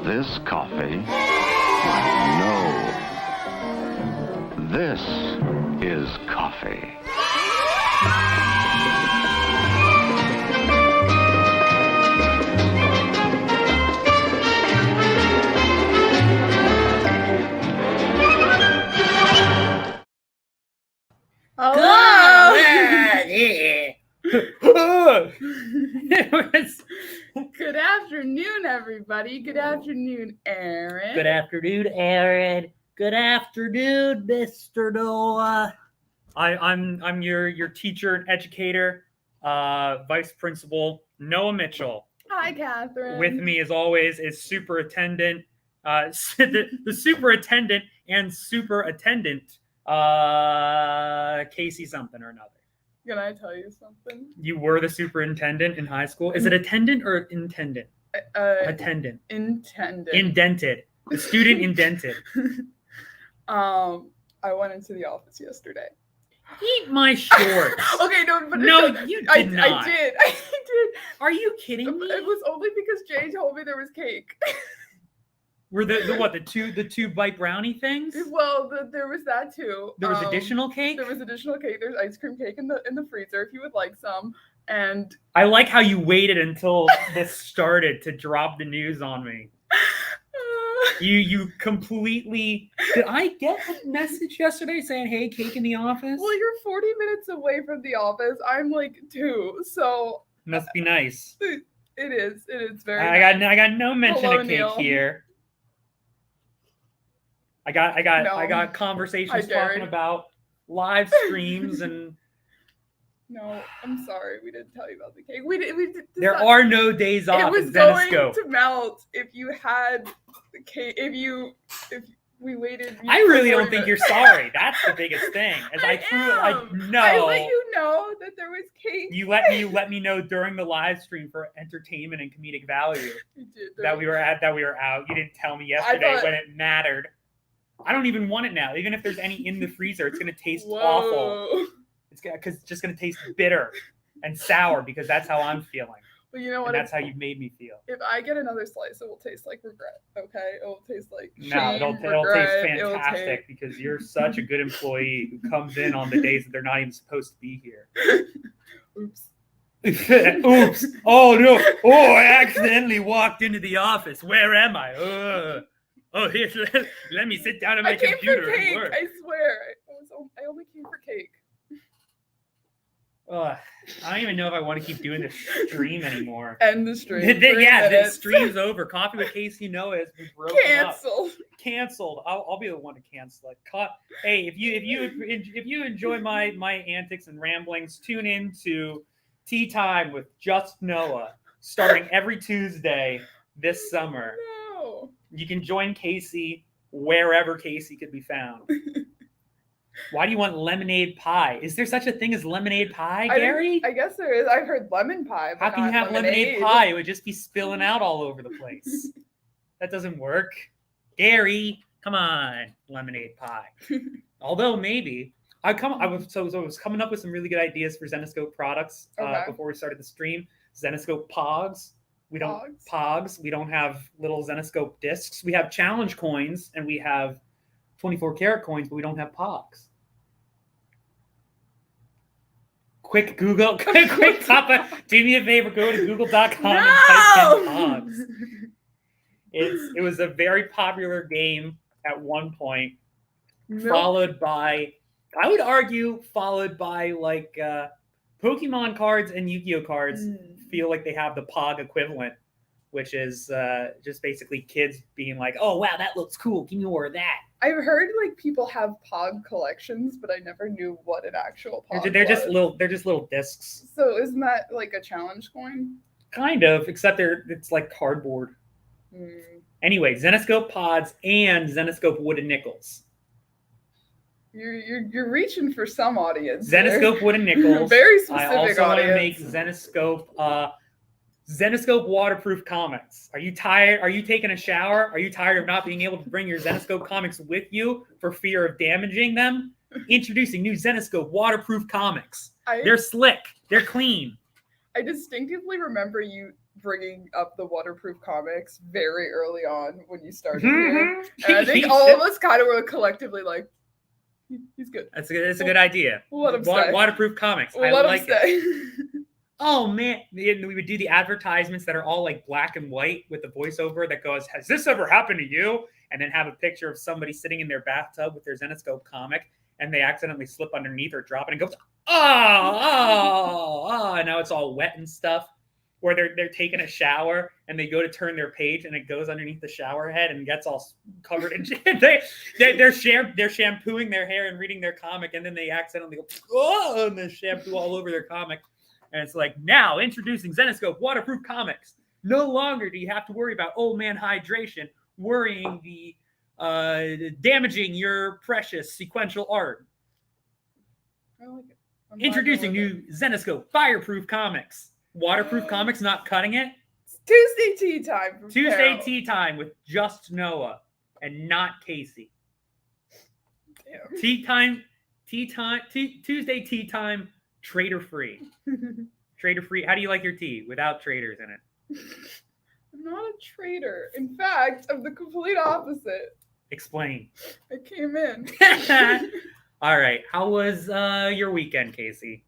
this coffee? No. This is coffee. Good afternoon, everybody. Good afternoon, Aaron. Good afternoon, Aaron. Good afternoon, Mr. Noah. I'm your teacher and educator, vice principal Noah Mitchell. Hi, Catherine. With me, as always, is superintendent, the superintendent and superattendant, Casey something or another. Can I tell you something? You were the superintendent in high school. Is it attendant or intendant? Attendant. Intended. Indented. The student indented. I went into the office yesterday. Eat my shorts. Okay, no, but no, you did not. I did. Are you kidding me? It was only because Jay told me there was cake. Were the two bite brownie things? Well, there was that too. There was additional cake. There was additional cake. There's ice cream cake in the freezer if you would like some. And I like how you waited until this started to drop the news on me. You completely. Did I get a message yesterday saying, "Hey, cake in the office"? Well, you're 40 minutes away from the office. I'm like 2, so must be nice. It is. It is very. I got no mention Hello, of cake Neil. here. I got conversations talking about live streams and. No, I'm sorry. We didn't tell you about the cake. We did. There are no days off. It was going to melt if you had the cake. If we waited. I really don't think you're sorry. That's the biggest thing. As I let you know that there was cake. You let me know during the live stream for entertainment and comedic value. You did, that we were out. You didn't tell me yesterday when it mattered. I don't even want it now. Even if there's any in the freezer, it's gonna taste awful. It's just gonna taste bitter and sour because that's how I'm feeling. But you know what? And that's how you made me feel. If I get another slice, it will taste like regret. Okay, it will taste like shame, it'll taste fantastic because you're such a good employee who comes in on the days that they're not even supposed to be here. Oops. Oops. Oh no. Oh, I accidentally walked into the office. Where am I? Oh, here. Let me sit down at my computer and work. I swear. I only came for cake. I don't even know if I want to keep doing this stream anymore. End the stream. The stream's over. Coffee with Casey Noah has been broken Canceled. up. Canceled. I'll be the one to cancel it. Hey, if you enjoy my antics and ramblings, tune in to Tea Time with Just Noah, starting every Tuesday this summer. No. You can join Casey wherever Casey could be found. Why do you want lemonade pie? Is there such a thing as lemonade pie, Gary? I guess there is. I've heard lemon pie. But how can you have lemonade pie? It would just be spilling out all over the place. That doesn't work. Gary, come on, lemonade pie. Although maybe I was coming up with some really good ideas for Zenescope products before we started the stream. Zenescope Pogs. We don't Pogs. We don't have little Zenescope discs. We have challenge coins and we have 24 karat coins, but we don't have Pogs. Quick Google, quick Papa, do me a favor, go to google.com and type in Pogs. It was a very popular game at one point, followed by like Pokemon cards and Yu-Gi-Oh cards feel like they have the Pog equivalent, which is just basically kids being like, oh, wow, that looks cool. Give me more of that. I've heard like people have Pog collections, but I never knew what an actual Pog They're was. just little discs. So isn't that like a challenge coin? Kind of, except it's like cardboard. Anyway, Zenescope Pods and Zenescope Wooden Nickels. You're reaching for some audience. Zenescope Wooden Nickels. Very specific I also audience. want to make Zenescope waterproof comics. Are you tired? Are you taking a shower? Are you tired of not being able to bring your Zenescope comics with you for fear of damaging them? Introducing new Zenescope waterproof comics. They're slick. They're clean. I distinctively remember you bringing up the waterproof comics very early on when you started here. Mhm. And I think all of us kind of were collectively like, he's good. That's a good idea. We'll let him stay. Waterproof comics. We'll I let like him it. stay. Oh man, we would do the advertisements that are all like black and white with the voiceover that goes, "Has this ever happened to you?" And then have a picture of somebody sitting in their bathtub with their Zenescope comic, and they accidentally slip underneath or drop it and goes, and now it's all wet and stuff. Or they're taking a shower and they go to turn their page and it goes underneath the shower head and gets all covered in they're shampooing their hair and reading their comic, and then they accidentally go, and they shampoo all over their comic. And it's like, now introducing Zenescope waterproof comics. No longer do you have to worry about old man hydration, worrying the damaging your precious sequential art. I like it. Introducing new Zenescope fireproof comics. Waterproof comics, not cutting it. It's Tuesday tea time. From Tuesday Carol. tea time with just Noah and not Casey. Damn. Tuesday tea time, trader free. Trader free. How do you like your tea without traders in it? I'm not a traitor. In fact, I'm the complete opposite. Explain. I came in. All right. How was your weekend, Casey?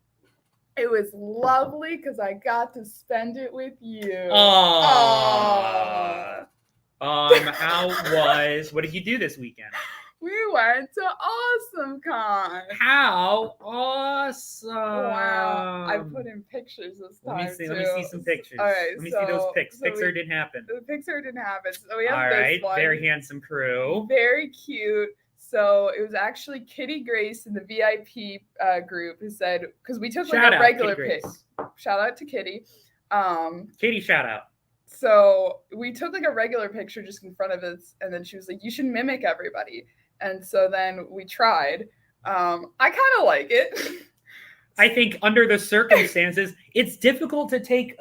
It was lovely because I got to spend it with you. Aww. What did you do this weekend? We went to AwesomeCon. How awesome. Wow. I put in pictures this time. Let me see some pictures. All right, Let me see those pics. Pixar didn't happen. The Pixar didn't happen. So we have All this right. one. Very handsome crew. Very cute. So it was actually Kitty Grace in the VIP group who said, because we took like Shout a out, regular Kitty pic. Grace. Shout out to Kitty. Kitty, shout out. So we took like a regular picture just in front of us, and then she was like, "You should mimic everybody." And so then we tried. I kind of like it. I think under the circumstances, it's difficult to take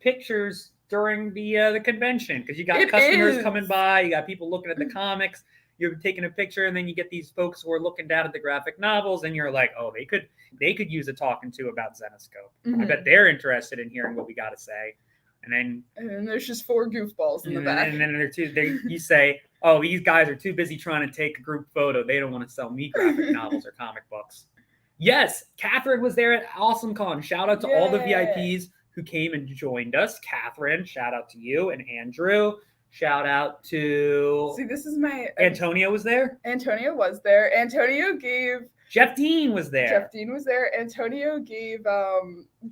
pictures during the convention because you got customers coming by, you got people looking at the comics. You're taking a picture, and then you get these folks who are looking down at the graphic novels, and you're like, "Oh, they could use a talking to about Zenescope. Mm-hmm. I bet they're interested in hearing what we got to say." And then there's just 4 goofballs in the back. And then you say, "Oh, these guys are too busy trying to take a group photo. They don't want to sell me graphic novels or comic books." Yes, Catherine was there at AwesomeCon. Shout out to all the VIPs who came and joined us. Catherine, shout out to you, and Andrew. Shout out to... See, this is my... Antonio was there? Antonio was there. Antonio gave... Jeff Dean was there. Jeff Dean was there. Antonio gave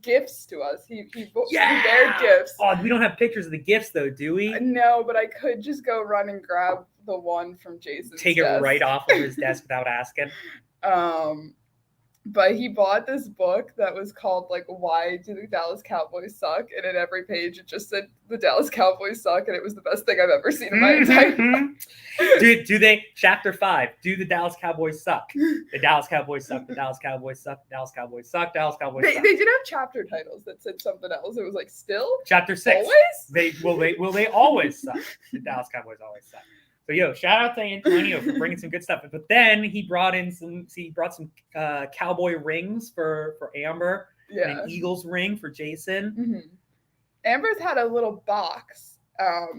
gifts to us. He bared gifts. Oh, we don't have pictures of the gifts, though, do we? No, but I could just go run and grab the one from Jason's Take desk. it right off of his desk without asking. But he bought this book that was called, like, Why Do the Dallas Cowboys Suck? And in every page, it just said, the Dallas Cowboys suck, and it was the best thing I've ever seen in my entire life. Do they, chapter 5, do the Dallas Cowboys suck? The Dallas Cowboys suck, the Dallas Cowboys suck, the Dallas Cowboys suck, Dallas Cowboys suck. They did have chapter titles that said something else. It was like, still? Chapter 6. Always? Will they always suck? The Dallas Cowboys always suck. So shout out to Antonio for bringing some good stuff. But then he brought some cowboy rings for Amber, and an Eagles ring for Jason. Mm-hmm. Amber's had a little box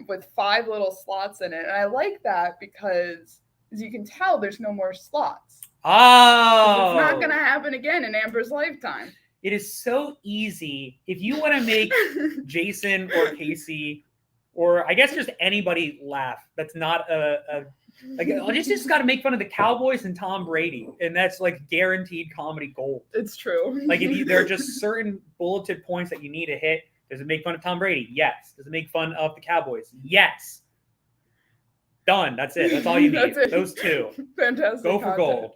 with 5 little slots in it, and I like that because, as you can tell, there's no more slots. Oh, it's not gonna happen again in Amber's lifetime. It is so easy if you want to make Jason or Casey, or I guess just anybody laugh. That's not just got to make fun of the Cowboys and Tom Brady, and that's like guaranteed comedy gold. It's true. Like there are just certain bulleted points that you need to hit. Does it make fun of Tom Brady? Yes. Does it make fun of the Cowboys? Yes. Done. That's it. That's all you need. Those 2. Fantastic. Go for gold.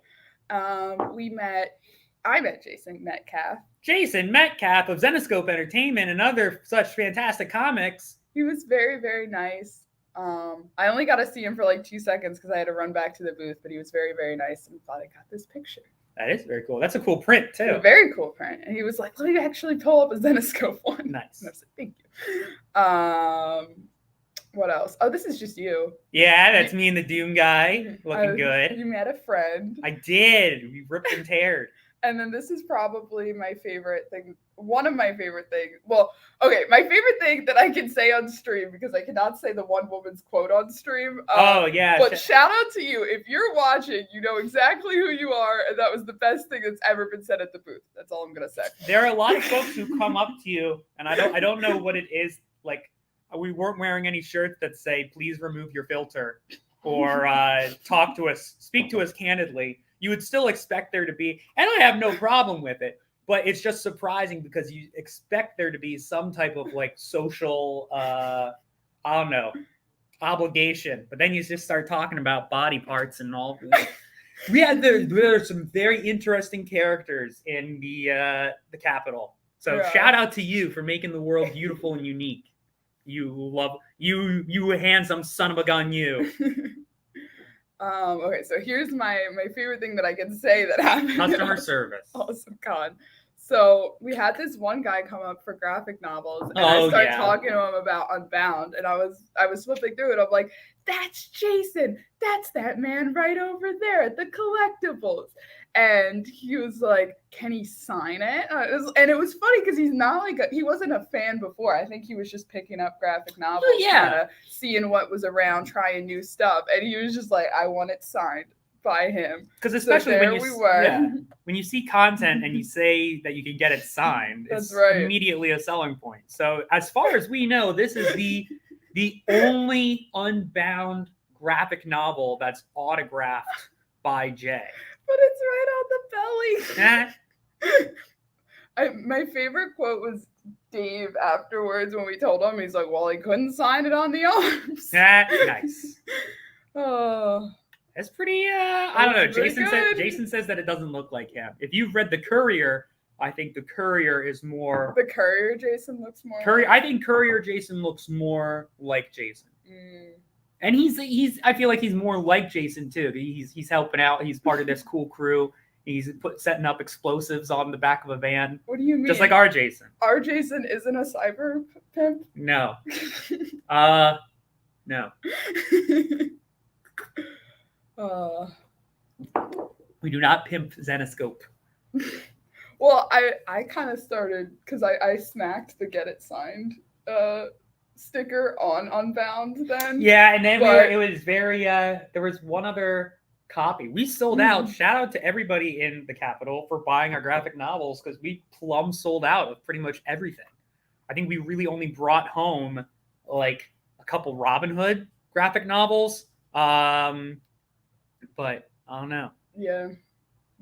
I met Jason Metcalf. Jason Metcalf of Zenescope Entertainment and other such fantastic comics. He was very, very nice. I only got to see him for like 2 seconds because I had to run back to the booth, but he was very, very nice and thought I got this picture. That is very cool. That's a cool print, too. A very cool print. And he was like, let me actually pull up a Zenescope one. Nice. And I was like, thank you. What else? Oh, this is just you. Yeah, that's me and the Doom guy looking good. You met a friend. I did. We ripped and teared. And then this is probably my favorite thing. One of my favorite things. Well, okay, my favorite thing that I can say on stream, because I cannot say the one woman's quote on stream. Oh, yeah. But shout out to you. If you're watching, you know exactly who you are. And that was the best thing that's ever been said at the booth. That's all I'm going to say. There are a lot of folks who come up to you, and I don't know what it is. Like, we weren't wearing any shirts that say, please remove your filter, or talk to us, speak to us candidly. You would still expect there to be, and I have no problem with it, but it's just surprising because you expect there to be some type of like social, I don't know, obligation. But then you just start talking about body parts and all. There are some very interesting characters in the Capitol. So shout out to you for making the world beautiful and unique. You handsome son of a gun, you. Okay, so here's my favorite thing that I can say that happened. Customer service. AwesomeCon. So we had this one guy come up for graphic novels, and I started talking to him about Unbound, and I was flipping through it. I'm like, that's Jason. That's that man right over there at the collectibles. And he was like, can he sign it? And it was funny because he's not like he wasn't a fan before. I think he was just picking up graphic novels, kind of seeing what was around, trying new stuff. And he was just like, I want it signed by him. Because especially when you see content and you say that you can get it signed, it's immediately a selling point. So as far as we know, this is the only Unbound graphic novel that's autographed by Jay. But it's right on the belly. My favorite quote was Dave afterwards when we told him. He's like, well, he couldn't sign it on the arms. Nice. Oh. That's pretty, I don't know. Jason says that it doesn't look like him. If you've read The Courier, I think The Courier is more... The Courier Jason looks more... I think Courier Jason looks more like Jason. Mm. And I feel like he's more like Jason too. He's helping out. He's part of this cool crew. He's setting up explosives on the back of a van. What do you mean? Just like our Jason. Our Jason isn't a cyber pimp? No. No. We do not pimp Zenoscope. Well, I kind of started because I smacked the get it signed sticker on Unbound then. Yeah, and then it was very there was one other copy. We sold out. Shout out to everybody in the Capitol for buying our graphic novels because we plumb sold out of pretty much everything. I think we really only brought home like a couple Robin Hood graphic novels. But I don't know. Yeah.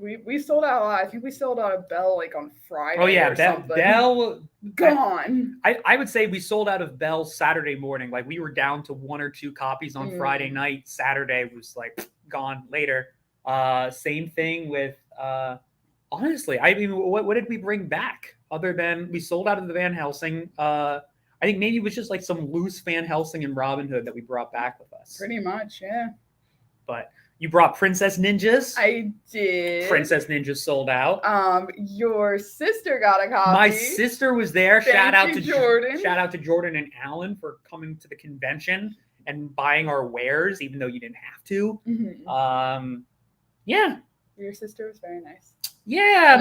We sold out a lot. I think we sold out a Bell like on Friday. Oh yeah, something. Bell gone. I would say we sold out of Bell Saturday morning. Like we were down to 1 or 2 copies on Friday night. Saturday was like gone later. Same thing with honestly, I mean, what did we bring back other than we sold out of the Van Helsing? I think maybe it was just like some loose Van Helsing and Robin Hood that we brought back with us. Pretty much, yeah. But you brought Princess Ninjas. I did. Princess Ninjas sold out. Your sister got a copy. My sister was there. Shout out to Jordan. Shout out to Jordan and Alan for coming to the convention and buying our wares, even though you didn't have to. Mm-hmm. Yeah. Your sister was very nice. Yeah,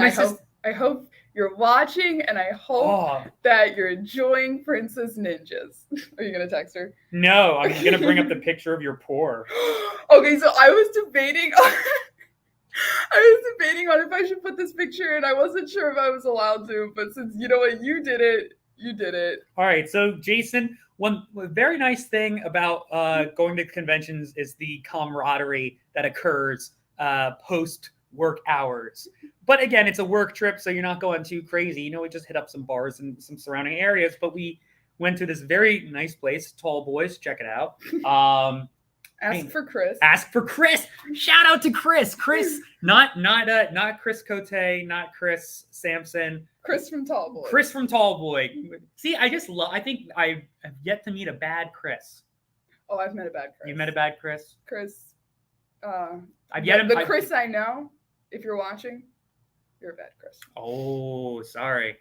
I hope you're watching, and I hope that you're enjoying Princess Ninjas. Are you gonna text her? No, I'm gonna bring up the picture of your pour. Okay, so I was debating on if I should put this picture in. I wasn't sure if I was allowed to, but since you know what, you did it. All right, so Jason, one very nice thing about going to conventions is the camaraderie that occurs post work hours. But again, it's a work trip, so you're not going too crazy. You know, we just hit up some bars in some surrounding areas, but we went to this very nice place, Tall Boys. Check it out. Ask for Chris. Ask for Chris. Shout out to Chris. Chris, not Chris Cote, not Chris Sampson. Chris from Tall Boy. Chris from Tall Boy. See, I think I have yet to meet a bad Chris. Oh, I've met a bad Chris. You've met a bad Chris? Chris. Chris I know, if you're watching, you're a bad Chris. Oh, sorry.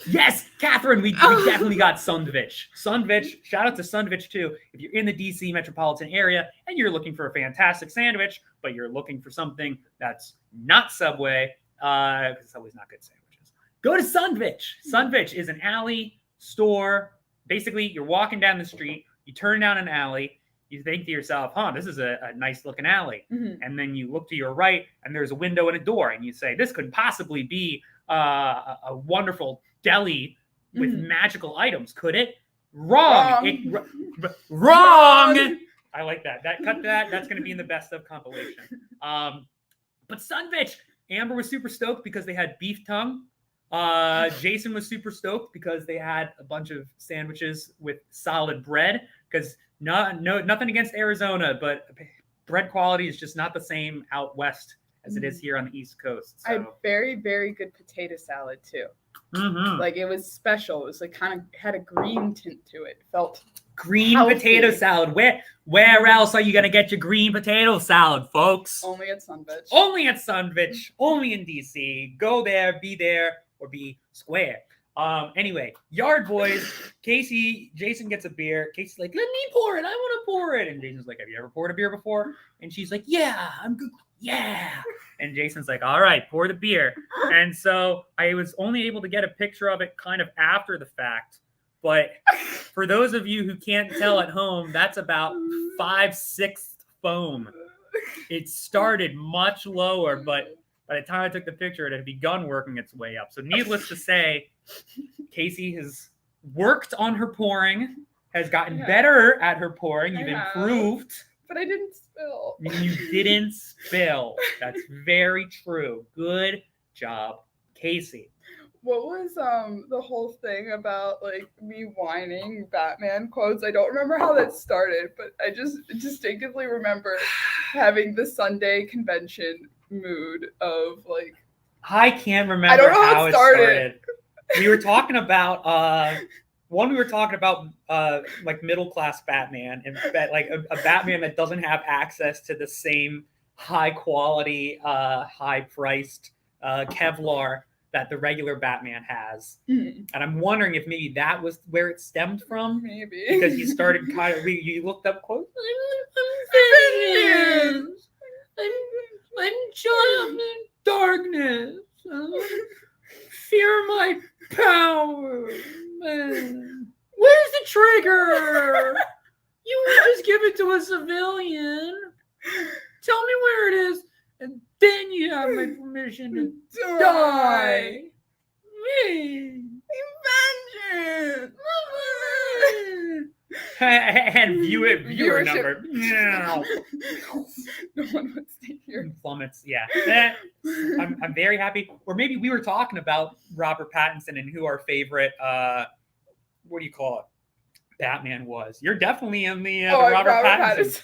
Yes, Catherine, we definitely got Sundvich. Sundvich, shout out to Sundvich too. If you're in the DC metropolitan area and you're looking for a fantastic sandwich, but you're looking for something that's not Subway, because it's always not good sandwiches. Go to Sunvich. Sunvich is an alley store. Basically, you're walking down the street, you turn down an alley, you think to yourself, this is a nice looking alley. Mhm. And then you look to your right, and there's a window and a door, and you say, this could possibly be a wonderful deli with magical items, could it? Wrong. Wrong. I like that. Cut that. That's going to be in the best of compilation. But Sunvich, Amber was super stoked because they had beef tongue. Jason was super stoked because they had a bunch of sandwiches with solid bread. Because nothing against Arizona, but bread quality is just not the same out west as it is here on the East Coast. So. I had very, very good potato salad too. Mm-hmm. Like it was special. It was like kind of had a green tint to it. It felt green healthy. Potato salad. Where else are you gonna get your green potato salad, folks? Only at Sunvich. Only at Sunvich. Only in DC. Go there, or be square. Anyway, Yard Boys. Jason gets a beer. Casey's like, let me pour it. I want to pour it. And Jason's like, have you ever poured a beer before? And she's like, yeah, I'm good. Yeah. And Jason's like, all right, pour the beer. And so I was only able to get a picture of it kind of after the fact. But for those of you who can't tell at home, that's about 5/6 foam. It started much lower, but by the time I took the picture, it had begun working its way up. So needless to say, Casey has worked on her pouring, has gotten better at her pouring. You've improved. But I didn't spill. You didn't spill. That's very true. Good job, Casey. What was the whole thing about like me whining Batman quotes? I don't remember how that started, but I just distinctively remember having the Sunday convention mood of like I can't remember I don't know how it it started. We were talking about like middle class Batman and like a Batman that doesn't have access to the same high quality, high priced Kevlar that the regular Batman has. And I'm wondering if maybe that was where it stemmed from. Maybe Because he started you looked up quotes. I'm giant in darkness. Fear my power. Where's the trigger? You would just give it to a civilian. Tell me where it is, and then you have my permission to die. Vengeance. And viewer number. No one wants to hear. Plummets. Yeah. I'm very happy. Or maybe we were talking about Robert Pattinson and who our favorite what do you call it? Batman was. You're definitely in the Robert Pattinson.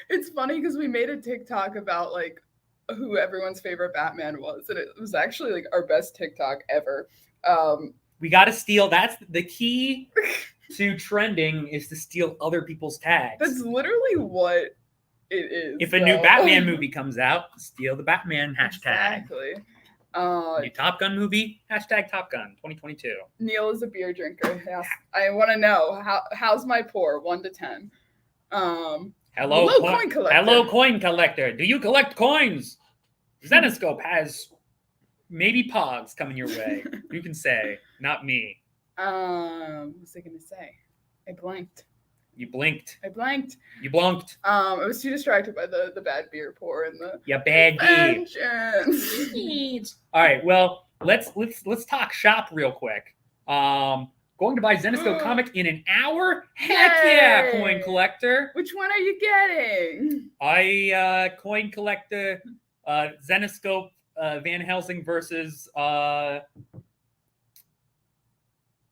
It's funny because we made a TikTok about like who everyone's favorite Batman was, and it was actually like our best TikTok ever. We got to steal. That's the key to trending, is to steal other people's tags. That's literally what it is. If a new Batman movie comes out, steal the Batman hashtag. Exactly. New Top Gun movie, hashtag Top Gun 2022. Neil is a beer drinker. Yes. I want to know how's my pour 1 to 10. Hello, coin collector. Hello, coin collector. Do you collect coins? Zenoscope has maybe Pogs coming your way. You can say, not me. What was I gonna say? I blanked. You blinked. I blanked. You blunked. I was too distracted by the bad beer pour and the bad vengeance. All right, well, let's talk shop real quick. Going to buy Zenoscope comic in an hour? Heck yeah, coin collector. Which one are you getting? Coin collector, Zenoscope, Van Helsing versus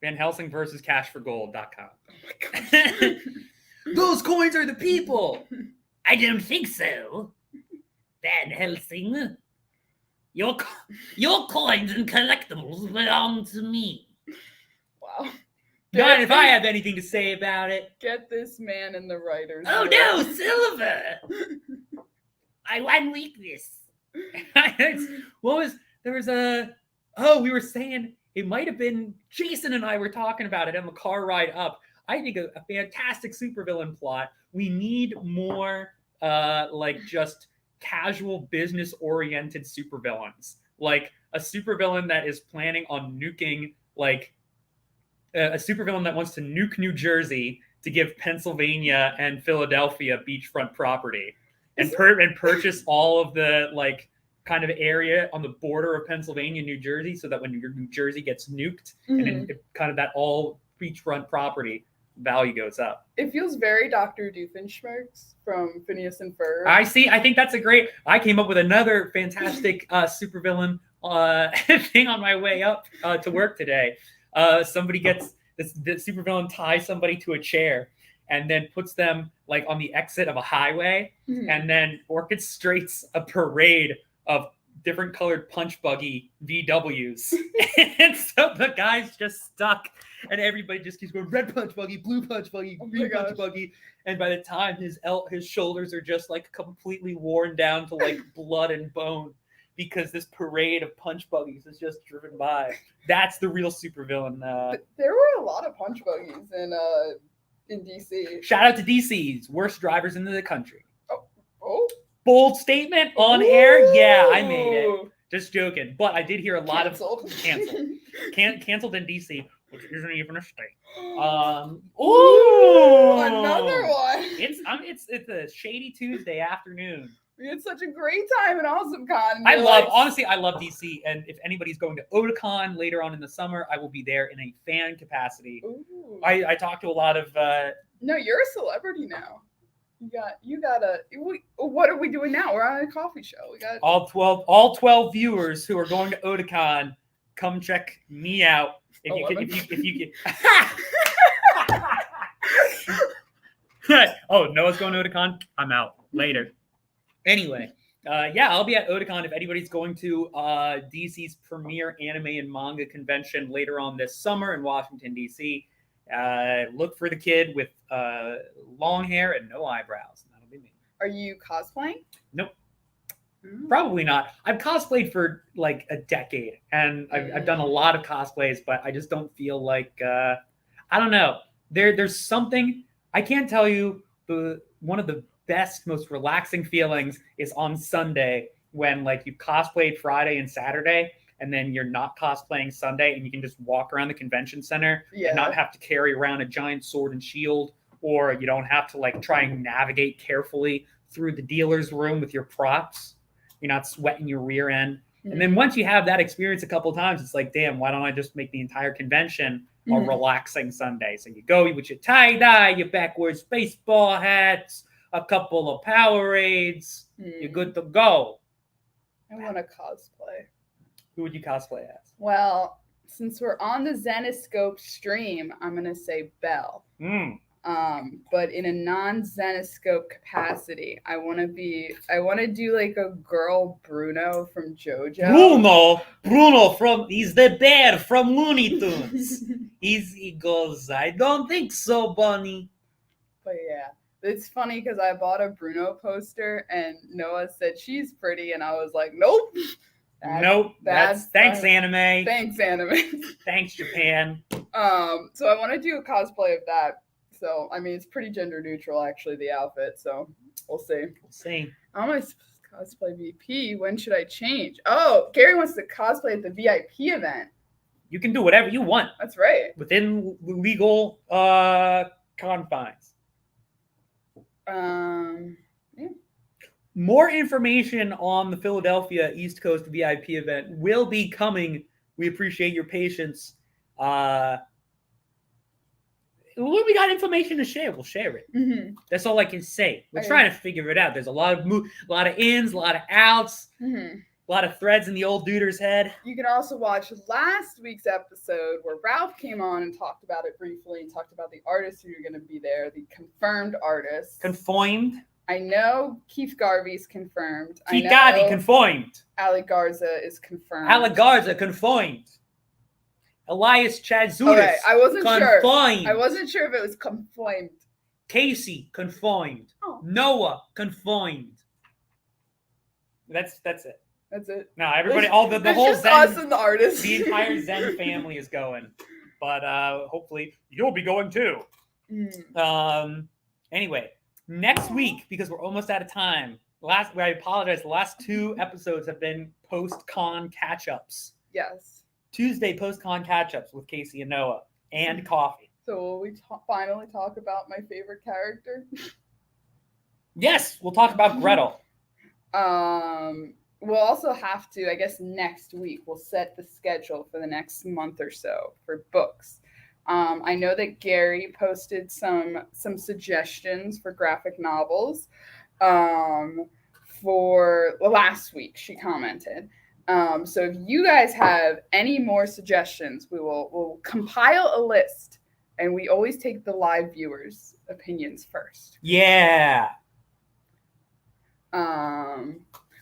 cashforgold.com. Oh my gosh. Those coins are the people. I don't think so. Van Helsing. Your coins and collectibles belong to me. Wow. Not if I have anything to say about it. Get this man in the writers. Oh no, Silver! I want weakness. We were saying it might have been Jason and I were talking about it on the car ride up. I think a fantastic supervillain plot. We need more just casual business-oriented supervillains. Like a supervillain that is planning on nuking, like a supervillain that wants to nuke New Jersey to give Pennsylvania and Philadelphia beachfront property, and purchase all of the like kind of area on the border of Pennsylvania, New Jersey, so that when New Jersey gets nuked, and then kind of that all beachfront property value goes up. It feels very Dr. Doofenshmirtz from Phineas and Ferb. I see. I think that's a great. I came up with another fantastic supervillain thing on my way up to work today. Somebody gets the supervillain ties somebody to a chair and then puts them like on the exit of a highway, and then orchestrates a parade of different colored punch buggy VWs. And so the guy's just stuck, and everybody just keeps going red punch buggy, blue punch buggy, green punch buggy. And by the time his shoulders are just like completely worn down to like blood and bone, because this parade of punch buggies is just driven by. That's the real supervillain. There were a lot of punch buggies in DC. Shout out to DC's worst drivers in the country. Oh. Bold statement on air. Yeah, I made it. Just joking. But I did hear a lot Canceled. of canceled in DC, which isn't even a state. Another one. It's a shady Tuesday afternoon. We had such a great time at AwesomeCon. Honestly, I love DC. And if anybody's going to OdaCon later on in the summer, I will be there in a fan capacity. Ooh. I talked to a lot of. No, you're a celebrity now. You gotta. What are we doing now? We're on a coffee show. We got all 12 viewers who are going to OdaCon. Come check me out if you can. Oh, Noah's going to OdaCon. I'm out later. Anyway, I'll be at OdaCon if anybody's going to DC's premier anime and manga convention later on this summer in Washington, D.C. Look for the kid with long hair and no eyebrows. That'll be me. Are you cosplaying? Nope. Probably not. I've cosplayed for like a decade, and I've done a lot of cosplays, but I just don't feel like I don't know. There's something I can't tell you. One of the best, most relaxing feelings is on Sunday when like you cosplayed Friday and Saturday, and then you're not cosplaying Sunday, and you can just walk around the convention center and not have to carry around a giant sword and shield, or you don't have to like try and navigate carefully through the dealer's room with your props. You're not sweating your rear end. And then once you have that experience a couple of times, it's like, damn, why don't I just make the entire convention a relaxing Sunday? So you go with your tie-dye, your backwards baseball hats, a couple of Powerades, you're good to go. I want to cosplay. Who would you cosplay as? Well, since we're on the Zenoscope stream, I'm going to say Belle. But in a non-Zenoscope capacity, I want to do like a girl Bruno from JoJo. Bruno he's the bear from Looney Tunes. He goes, I don't think so, Bunny. But yeah, it's funny because I bought a Bruno poster and Noah said she's pretty, and I was like, nope. Thanks, anime. Thanks, anime. Thanks, Japan. So I want to do a cosplay of that. So, I mean, it's pretty gender neutral, actually, the outfit. So, we'll see. How am I supposed to cosplay VP? When should I change? Oh, Gary wants to cosplay at the VIP event. You can do whatever you want. That's right. Within legal confines. Yeah. More information on the Philadelphia East Coast VIP event will be coming. We appreciate your patience. When we got information to share, we'll share it. That's all I can say. We're trying to figure it out. There's a lot of ins, a lot of outs, a lot of threads in the old duder's head. You can also watch last week's episode where Ralph came on and talked about it briefly and talked about the artists who are going to be there, the confirmed artists. Confirmed? I know Keith Garvey's confirmed. Keith Garvey confirmed. Ali Garza is confirmed. Ali Garza confirmed. Elias Chadzoulis. Okay, I wasn't confined. sure. I wasn't sure if it was confined. Casey confined. Oh. Noah confined. That's it. That's it. No, everybody, all the whole just Zen, us and the artists. the entire Zen family is going. But hopefully you'll be going too. Anyway, next week, because we're almost out of time, I apologize. The last 2 episodes have been post-con catch-ups. Yes. Tuesday post-con catch-ups with Casey and Noah and coffee. So will we finally talk about my favorite character? Yes, we'll talk about Gretel. We'll also have to, I guess, next week we'll set the schedule for the next month or so for books. I know that Gary posted some suggestions for graphic novels. For last week, she commented. So if you guys have any more suggestions, we'll compile a list, and we always take the live viewers' opinions first. Yeah.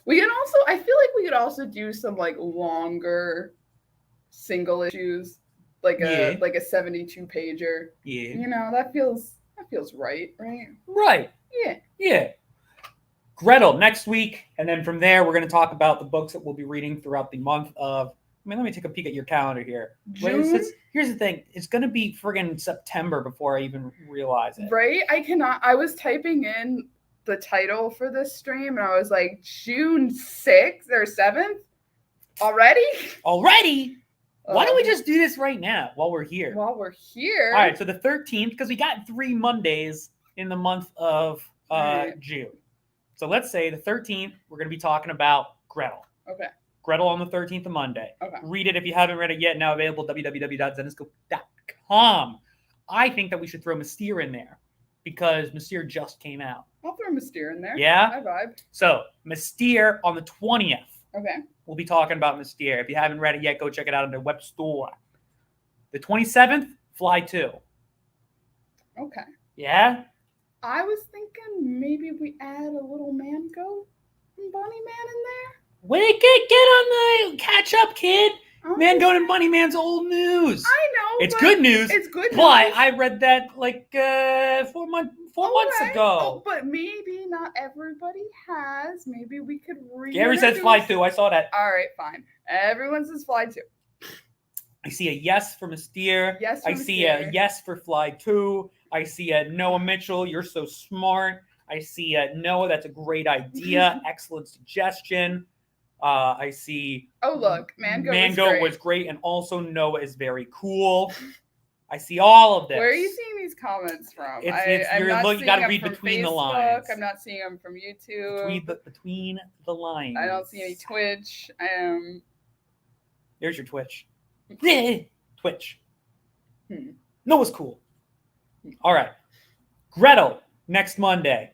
We can also, I feel like we could also do some like longer single issues, like a 72 pager. Yeah. You know, that feels right? Right. Yeah. Yeah. Gretel next week, and then from there we're going to talk about the books that we'll be reading throughout the month of. Let me take a peek at your calendar here. June? Here's the thing: it's going to be friggin' September before I even realize it. Right? I was typing in the title for this stream, and I was like, June 6th or 7th already. Why don't we just do this right now while we're here? While we're here. All right. So the 13th, because we got 3 Mondays in the month of June. So let's say the 13th, we're going to be talking about Gretel. Okay. Gretel on the 13th of Monday. Okay. Read it if you haven't read it yet. Now available www.zenescope.com. I think that we should throw Mystere in there because Mystere just came out. I'll throw Mystere in there. Yeah? I vibe. So Mystere on the 20th. Okay. We'll be talking about Mystere. If you haven't read it yet, go check it out on their web store. The 27th, Fly 2. Okay. Yeah? I was thinking maybe we add a little Mango and Bunny Man in there. Wait, get on the catch up, kid. Oh, Mango and Bunny Man's old news. I know. It's good news. It's good news. But I read that like 4 months ago. Oh, but maybe not everybody has. Maybe we could read. Gary says Fly 2. I saw that. All right, fine. Everyone says Fly 2. I see a yes for Mystere. Yes for I see a yes for Fly 2. I see a Noah Mitchell. You're so smart. I see a Noah. That's a great idea. Excellent suggestion. I see. Oh, look. Mango was great. And also Noah is very cool. I see all of this. Where are you seeing these comments from? You got to read between the lines. I'm not seeing them from YouTube. Between the lines. I don't see any Twitch. There's your Twitch. Twitch. Noah's cool. All right. Gretel next Monday.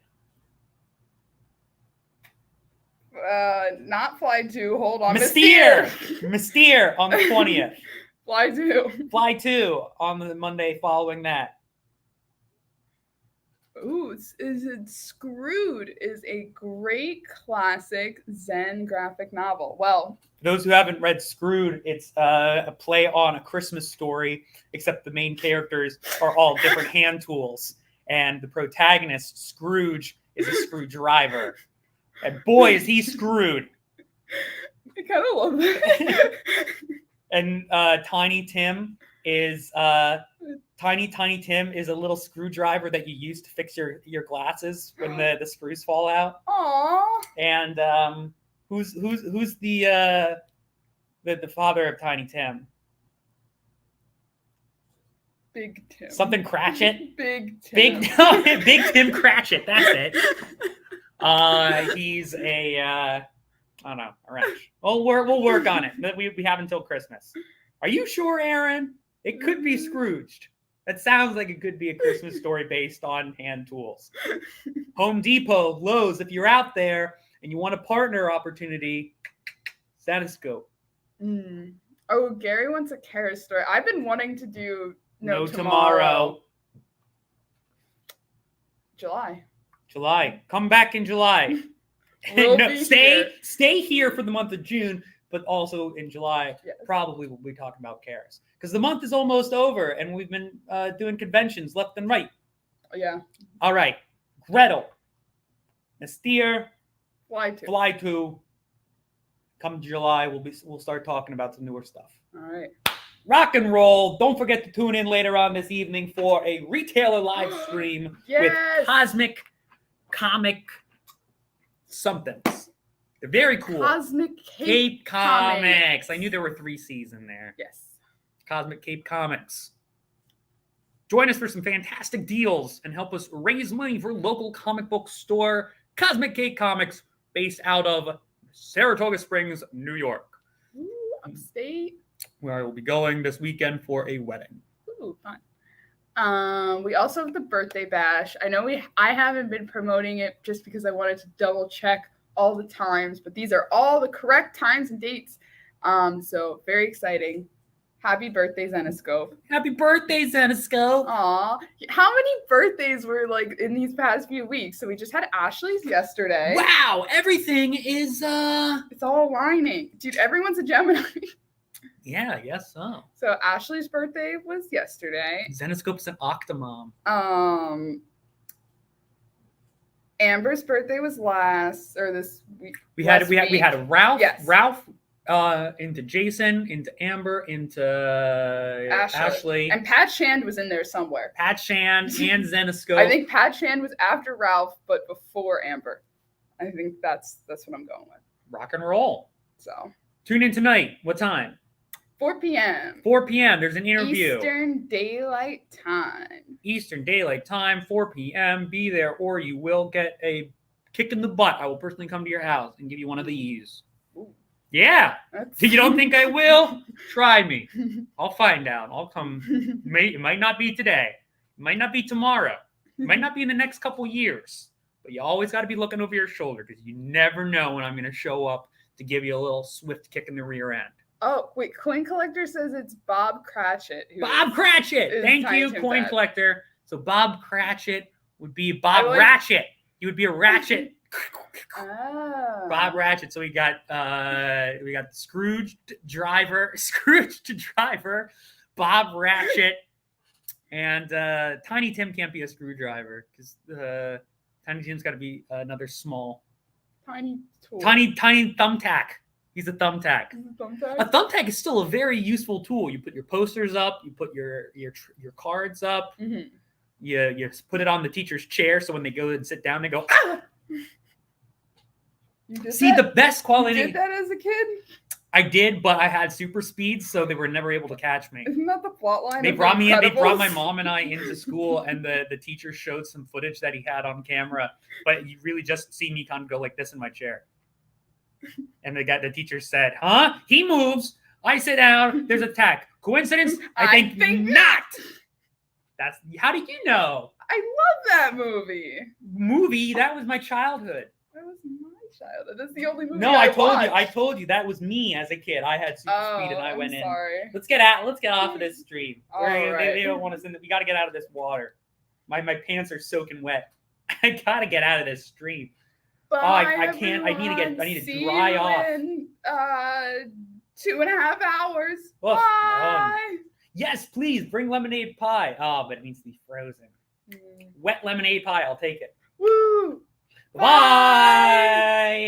Not Fly 2. Hold on. Mystere on the 20th. Fly 2. Fly 2 on the Monday following that. Ooh, is it Screwed? Is a great classic Zen graphic novel. Well, for those who haven't read Screwed, it's a play on A Christmas Story, except the main characters are all different hand tools. And the protagonist, Scrooge, is a screwdriver. And boy, is he screwed. I kind of love that. And Tiny Tim is Tiny Tim is a little screwdriver that you use to fix your glasses when the screws fall out. Aww. And who's the father of Tiny Tim? Big Tim. Something Cratchit. Big Tim. Big Tim Cratchit. That's it. He's a I don't know, a wrench. We'll work on it. We have until Christmas. Are you sure, Aaron? It could be Scrooged. That sounds like it could be a Christmas story based on hand tools. Home Depot, Lowe's, if you're out there and you want a partner opportunity, Zenescope. Oh, Gary wants a Kara story. I've been wanting to do No Tomorrow. July. Come back in July. Stay here for the month of June, but also in July, yes. Probably we'll be talking about Karas. Because the month is almost over, and we've been doing conventions left and right. Yeah. All right. Gretel. Mystere. Fly 2. Come July, we'll start talking about some newer stuff. All right. Rock and roll. Don't forget to tune in later on this evening for a retailer live stream yes. with Cosmic Comic somethings. They're very cool. Cosmic Cape Comics. I knew there were 3 C's in there. Yes. Cosmic Cape Comics. Join us for some fantastic deals and help us raise money for local comic book store Cosmic Cape Comics, based out of Saratoga Springs, New York. Ooh, upstate. Where I will be going this weekend for a wedding. Ooh, fun. We also have the birthday bash. I know I haven't been promoting it just because I wanted to double check all the times, but these are all the correct times and dates. So very exciting. Happy birthday, Zenoscope. Happy birthday, Zenoscope. Aw. How many birthdays were like in these past few weeks? So we just had Ashley's yesterday. Wow, everything is It's all aligning. Dude, everyone's a Gemini. Yeah, I guess so. So Ashley's birthday was yesterday. Zenoscope's an octomom. Amber's birthday was this week. We had Ralph. Yes. Ralph into Jason, into Amber, into Ashley. And Pat Shand was in there somewhere. Pat Shand and Zenoscope. I think Pat Shand was after Ralph, but before Amber. I think that's what I'm going with. Rock and roll. So tune in tonight. What time? 4 p.m. 4 p.m. There's an interview. Eastern Daylight Time. Eastern Daylight Time, 4 p.m. Be there or you will get a kick in the butt. I will personally come to your house and give you one of these. Ooh. Yeah. You don't think I will? Try me. I'll find out. I'll come. It might not be today. It might not be tomorrow. It might not be in the next couple years. But you always got to be looking over your shoulder because you never know when I'm going to show up to give you a little swift kick in the rear end. Oh, wait. Coin Collector says it's Bob Cratchit. Bob Cratchit. Thank you, Coin Collector. So Bob Cratchit would be Bob Ratchet. He would be a ratchet. Oh. Bob Ratchet. So we got Scrooge Driver, Bob Ratchet, and Tiny Tim can't be a screwdriver because Tiny Tim's got to be another small tiny tool. Tiny thumbtack. He's a thumbtack. A thumbtack is still a very useful tool. You put your posters up. You put your cards up. Mm-hmm. You put it on the teacher's chair so when they go and sit down, they go, ah! The best quality. You did that as a kid? I did, but I had super speed, so they were never able to catch me. Isn't that the plot line? They brought my mom and I into school, and the teacher showed some footage that he had on camera, but you really just see me kind of go like this in my chair. And the teacher said, huh? He moves. I sit down. There's an attack. Coincidence? I think not. How did you know? I love that movie. That was my childhood. That was my childhood. That's the only movie. No, I told you that was me as a kid. I had super speed and I went in. Sorry. Let's get off of this stream. Right. They don't want us in. We got to get out of this water. My pants are soaking wet. I got to get out of this stream. Bye, I can't. Everyone. I need to dry off. In 2.5 hours. Oof, Bye. Yes, please bring lemonade pie. Oh, but it needs to be frozen. Wet lemonade pie. I'll take it. Woo. Bye.